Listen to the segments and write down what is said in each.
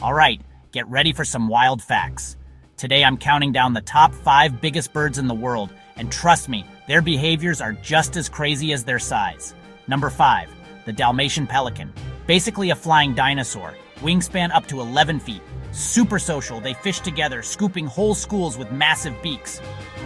All right, get ready for some wild facts. Today I'm counting down the top 5 biggest birds in the world, and trust me, their behaviors are just as crazy as their size. Number 5, the Dalmatian pelican. Basically a flying dinosaur, wingspan up to 11 feet. Super social, they fish together, scooping whole schools with massive beaks.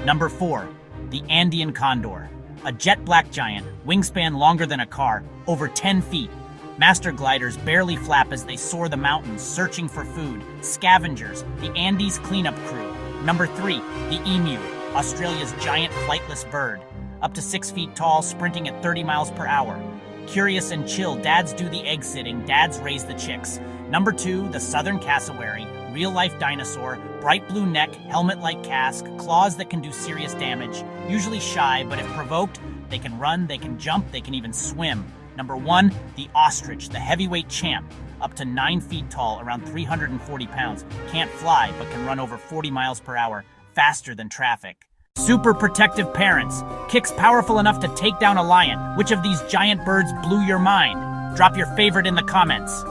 Number 4, the Andean condor. A jet black giant, wingspan longer than a car, over 10 feet. Master gliders barely flap as they soar the mountains, searching for food. Scavengers, the Andes cleanup crew. Number 3, the emu, Australia's giant flightless bird. Up to 6 feet tall, sprinting at 30 miles per hour. Curious and chill, dads do the egg sitting, dads raise the chicks. Number 2, the southern cassowary, real-life dinosaur, bright blue neck, helmet-like casque, claws that can do serious damage. Usually shy, but if provoked, they can run, they can jump, they can even swim. Number 1, the ostrich, the heavyweight champ, up to 9 feet tall, around 340 pounds. Can't fly, but can run over 40 miles per hour, faster than traffic. Super protective parents, kicks powerful enough to take down a lion. Which of these giant birds blew your mind? Drop your favorite in the comments.